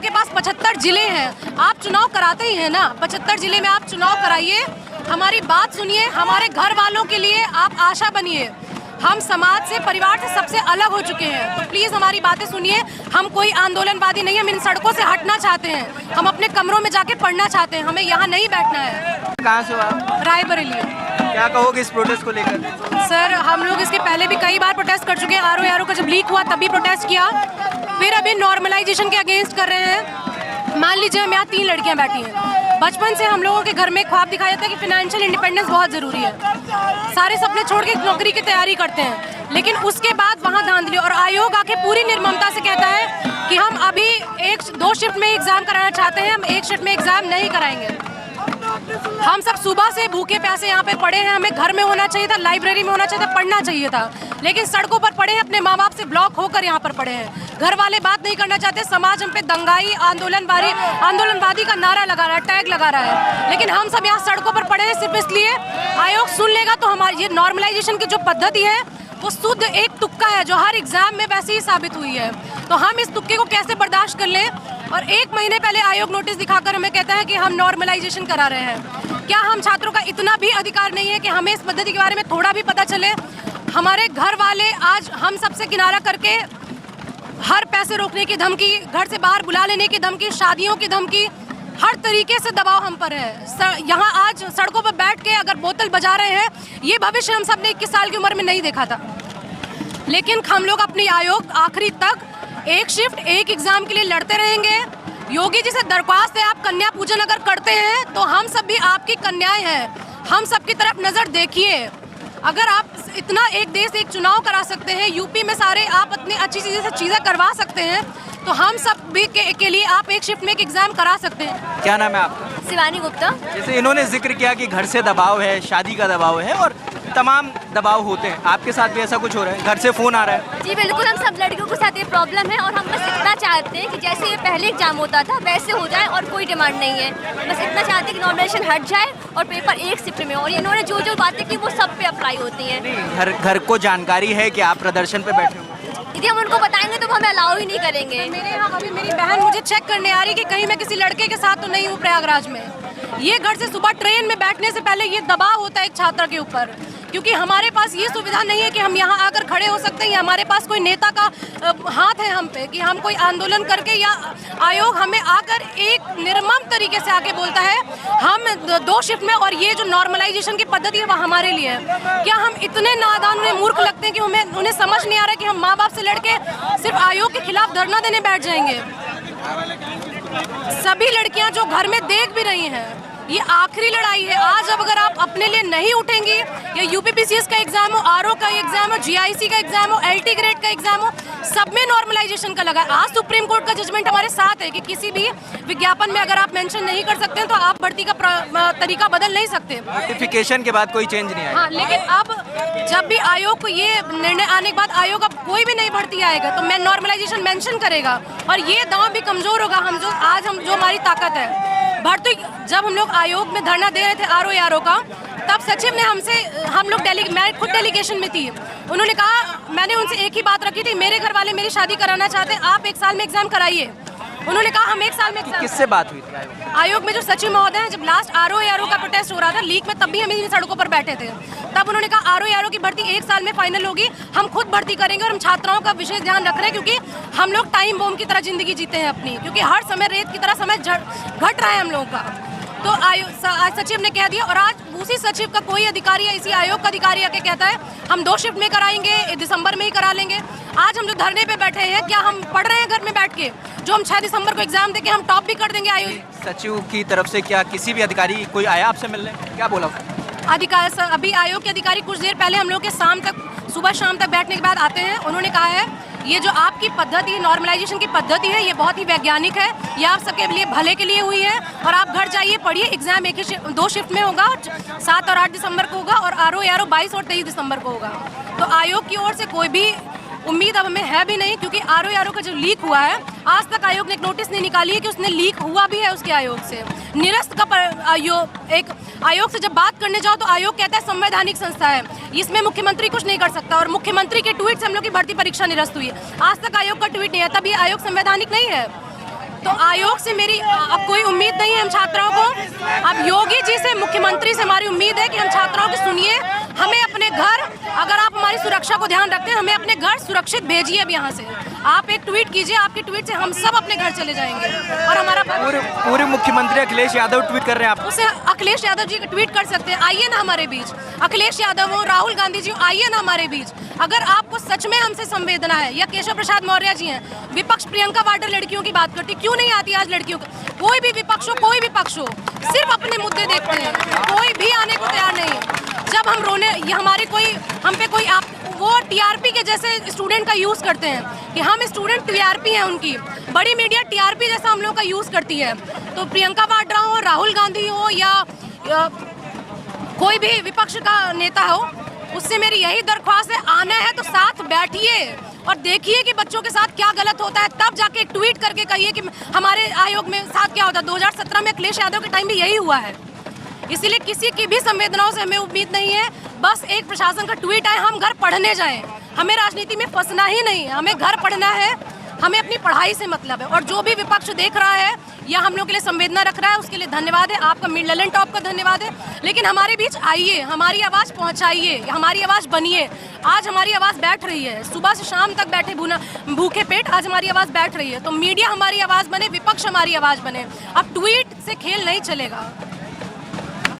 आपके पास 75 जिले हैं, आप चुनाव कराते ही हैं ना। 75 जिले में आप चुनाव कराइए, हमारी बात सुनिए, हमारे घर वालों के लिए आप आशा बनिए। हम समाज से, परिवार से सबसे अलग हो चुके हैं, तो प्लीज़ हमारी बातें सुनिए। हम कोई आंदोलनवादी नहीं, हम इन सड़कों से हटना चाहते हैं, हम अपने कमरों में जाके पढ़ना चाहते हैं, हमें यहाँ नहीं बैठना है। कहाँ से हो आप? रायबरेली। क्या कहोगे इस प्रोटेस्ट को लेकर? सर, हम लोग इसके पहले भी कई बार प्रोटेस्ट कर चुके हैं। आरओ का जब लीक हुआ तभी प्रोटेस्ट किया, फिर अभी नॉर्मलाइजेशन के अगेंस्ट कर रहे हैं। मान लीजिए हम यहाँ 3 लड़कियाँ बैठी हैं, बचपन से हम लोगों के घर में ख्वाब दिखाया जाता है कि फाइनेंशियल इंडिपेंडेंस बहुत ज़रूरी है, सारे सपने छोड़ के नौकरी की तैयारी करते हैं, लेकिन उसके बाद वहाँ धांधली, और आयोग आके पूरी निर्ममता से कहता है कि हम अभी 1-2 शिफ्ट में एग्ज़ाम कराना चाहते हैं, हम 1 शिफ्ट में एग्ज़ाम नहीं कराएंगे। हम सब सुबह से भूखे प्यासे यहाँ पे पड़े हैं, हमें घर में होना चाहिए था, लाइब्रेरी में होना चाहिए था, पढ़ना चाहिए था, लेकिन सड़कों पर पड़े हैं, अपने माँ बाप से ब्लॉक होकर यहाँ पर पड़े हैं। घर वाले बात नहीं करना चाहते, समाज हम पे दंगाई आंदोलनवादी का नारा लगा रहा है, टैग लगा रहा है, लेकिन हम सब यहाँ सड़कों पर पड़े हैं सिर्फ इसलिए। आयोग सुन लेगा तो हमारी ये नॉर्मलाइजेशन की जो पद्धति है वो शुद्ध एक तुक्का है, जो हर एग्जाम में वैसे ही साबित हुई है, तो हम इस तुक्के को कैसे बर्दाश्त कर लें। और 1 महीने पहले आयोग नोटिस दिखाकर हमें कहता है कि हम नॉर्मलाइजेशन करा रहे हैं। क्या हम छात्रों का इतना भी अधिकार नहीं है कि हमें इस पद्धति के बारे में थोड़ा भी पता चले? हमारे घर वाले आज हम सबसे किनारा करके हर पैसे रोकने की धमकी, घर से बाहर बुला लेने की धमकी, शादियों की धमकी, हर तरीके से दबाव हम पर है। यहाँ आज सड़कों पर बैठ के अगर बोतल बजा रहे हैं, ये भविष्य हम सब ने 21 साल की उम्र में नहीं देखा था, लेकिन हम लोग अपनी आयोग आखिरी तक 1 शिफ्ट 1 एग्जाम के लिए लड़ते रहेंगे। योगी जी से दरख्वास्त है, आप कन्या पूजन अगर करते हैं तो हम सब भी आपकी कन्याएं हैं, हम सब की तरफ नज़र देखिए। अगर आप इतना एक देश एक चुनाव करा सकते हैं, यूपी में सारे आप इतनी अच्छी चीज़ें करवा सकते हैं, तो हम सब भी के लिए आप 1 शिफ्ट में एक एग्जाम करा सकते हैं। क्या नाम है आपका? शिवानी गुप्ता। जैसे इन्होंने जिक्र किया कि घर से दबाव है, शादी का दबाव है और तमाम दबाव होते हैं, आपके साथ भी ऐसा कुछ हो रहा है? घर से फ़ोन आ रहा है? जी बिल्कुल, हम सब लड़कियों के साथ ये प्रॉब्लम है और हम बस इतना चाहते हैं कि जैसे ये पहले एग्जाम होता था वैसे हो जाए, और कोई डिमांड नहीं है। बस इतना चाहते हैं कि नॉमिनेशन हट जाए और पेपर 1 शिफ्ट में, और इन्होंने जो बातें की वो सब पे अप्लाई होती हैं। घर को जानकारी है कि आप प्रदर्शन पे बैठे हो? यदि हम उनको बताएंगे तो वो हमें अलाउ ही नहीं करेंगे। मेरे यहाँ अभी मेरी बहन मुझे चेक करने आ रही कि कहीं मैं किसी लड़के के साथ तो नहीं हूँ प्रयागराज में। ये घर से सुबह ट्रेन में बैठने से पहले ये दबाव होता है एक छात्र के ऊपर, क्योंकि हमारे पास ये सुविधा नहीं है कि हम यहाँ आकर खड़े हो सकते हैं, हमारे पास कोई नेता का हाथ है हम पे कि हम कोई आंदोलन करके, या आयोग हमें आकर एक निर्मम तरीके से आके बोलता है हम 2 शिफ्ट में, और ये जो नॉर्मलाइजेशन की पद्धति है वो हमारे लिए है। क्या हम इतने नादान उन्हें मूर्ख लगते हैं कि उन्हें समझ नहीं आ रहा है कि हम माँ बाप से लड़के सिर्फ आयोग के खिलाफ धरना देने बैठ जाएंगे? सभी लड़कियां जो घर में देख भी रही हैं, ये आखिरी लड़ाई है। आज अब अगर आप अपने लिए नहीं उठेंगी, या यूपीपीसीएस का एग्जाम हो, आरओ का एग्जाम हो, जीआईसी का एग्जाम हो, एलटी ग्रेड का एग्जाम हो, सब में नॉर्मलाइजेशन का लगा है। आज सुप्रीम कोर्ट का जजमेंट हमारे साथ है कि किसी भी विज्ञापन में अगर आप मेंशन नहीं कर सकते हैं तो आप भर्ती का तरीका बदल नहीं सकते। नोटिफिकेशन के बाद कोई चेंज नहीं आया। हाँ, लेकिन अब जब भी आयोग को ये निर्णय आने के बाद आयोग अब कोई भी नई भर्ती आएगा तो मैं नॉर्मलाइजेशन मेंशन करेगा, और ये दांव भी कमजोर होगा। हम जो हमारी ताकत है भर्ती, जब हम लोग आयोग में धरना दे रहे थे आरओ का, तब सचिव ने मैं खुद डेलीगेशन में थी, उन्होंने कहा, मैंने उनसे एक ही बात रखी थी, मेरे घर वाले मेरी शादी कराना चाहते हैं, आप 1 साल में एग्जाम कराइए। उन्होंने कहा हम 1 साल में एग्जाम। किससे बात हुई थी आयोग में जो सचिव महोदय हैं, जब लास्ट आरओ का प्रोटेस्ट हो रहा था लीक में, तब भी हम इन सड़कों पर बैठे थे, तब उन्होंने कहा आरओ की भर्ती 1 साल में फाइनल होगी, हम खुद भर्ती करेंगे, और हम छात्राओं का विशेष ध्यान रख रहे हैं, क्योंकि हम लोग टाइम बॉम्ब की तरह जिंदगी जीते हैं अपनी, क्योंकि हर समय रेत की तरह समय घट रहा है हम लोगों का। तो सचिव ने कह दिया, और आज उसी सचिव का कोई अधिकारी या इसी आयोग का अधिकारी आके कहता है हम 2 शिफ्ट में कराएंगे, दिसंबर में ही करा लेंगे। आज हम जो धरने पे बैठे हैं, क्या हम पढ़ रहे हैं घर में बैठ के, जो हम 6 दिसंबर को एग्जाम देके हम टॉप भी कर देंगे? आयोग सचिव की तरफ से क्या किसी भी अधिकारी कोई आया आपसे मिलने, क्या बोला? अभी आयोग के अधिकारी कुछ देर पहले हम लोग के सुबह शाम तक बैठने के बाद आते हैं। उन्होंने कहा है ये जो आपकी पद्धति, नॉर्मलाइजेशन की पद्धति है, ये बहुत ही वैज्ञानिक है, ये आप सबके लिए भले के लिए हुई है, और आप घर जाइए पढ़िए, एग्जाम 2 शिफ्ट में होगा, 7 और 8 दिसंबर को होगा, और आरओ 22 और 23 दिसंबर को होगा। तो आयोग की ओर से कोई भी उम्मीद अब हमें है भी नहीं, क्योंकि आरओ का जो लीक हुआ है, आज तक आयोग ने एक नोटिस नहीं निकाली है कि उसने लीक हुआ भी है उसके आयोग से। निरस्त का एक आयोग से जब बात करने जाओ तो आयोग कहता है संवैधानिक संस्था है, इसमें मुख्यमंत्री कुछ नहीं कर सकता, और मुख्यमंत्री के ट्वीट से हम लोग की भर्ती परीक्षा निरस्त हुई है। आज तक आयोग का ट्वीट नहीं है, तब ये आयोग संवैधानिक नहीं है। तो आयोग से मेरी अब कोई उम्मीद नहीं है हम छात्राओं को। अब योगी जी से, मुख्यमंत्री से हमारी उम्मीद है कि हम छात्राओं की सुनिए, हमें अपने घर, अगर आप हमारी सुरक्षा को ध्यान रखते हैं, हमें अपने घर सुरक्षित भेजिए अब यहाँ से। आप एक ट्वीट कीजिए, आपके ट्वीट से हम सब अपने घर चले जाएंगे। और हमारा पूर्व मुख्यमंत्री अखिलेश यादव ट्वीट कर रहे हैं आप, उसे अखिलेश यादव जी ट्वीट कर सकते हैं, आइए ना हमारे बीच। अखिलेश यादव हो, राहुल गांधी जी, आइए ना हमारे बीच। अगर आपको सच में हमसे संवेदना है, या केशव प्रसाद मौर्य जी हैं, विपक्ष प्रियंका वाड्रा लड़कियों की बात करती, क्यों नहीं आती आज लड़कियों का? कोई भी विपक्ष हो, कोई भी पक्ष हो, सिर्फ अपने मुद्दे देखते हैं, कोई भी आने को तैयार नहीं है। जब हम रोने, ये हमारी कोई, हम पे कोई, आप वो टीआरपी के जैसे स्टूडेंट का यूज करते हैं कि हम स्टूडेंट टीआरपी हैं उनकी, बड़ी मीडिया टीआरपी जैसा हम लोग का यूज करती है। तो प्रियंका वाड्रा हो, राहुल गांधी हो, या कोई भी विपक्ष का नेता हो, उससे मेरी यही दरख्वास्त है, आना है तो साथ बैठिए और देखिए कि बच्चों के साथ क्या गलत होता है, तब जाके एक ट्वीट करके कहिए कि हमारे आयोग में साथ क्या होता है। 2017 में अखिलेश यादव के टाइम भी यही हुआ है। इसीलिए किसी की भी संवेदनाओं से हमें उम्मीद नहीं है, बस एक प्रशासन का ट्वीट आए, हम घर पढ़ने जाएं। हमें राजनीति में फंसना ही नहीं है, हमें घर पढ़ना है, हमें अपनी पढ़ाई से मतलब है। और जो भी विपक्ष देख रहा है या हम लोग के लिए संवेदना रख रहा है, उसके लिए धन्यवाद है, आपका ललन टॉप का धन्यवाद है। लेकिन हमारे बीच आइए, हमारी आवाज़ पहुंचाइए, हमारी आवाज़ बनिए। आज हमारी आवाज़ बैठ रही है, सुबह से शाम तक बैठे भूखे पेट, आज हमारी आवाज़ बैठ रही है। तो मीडिया हमारी आवाज़ बने, विपक्ष हमारी आवाज़ बने। अब ट्वीट से खेल नहीं चलेगा।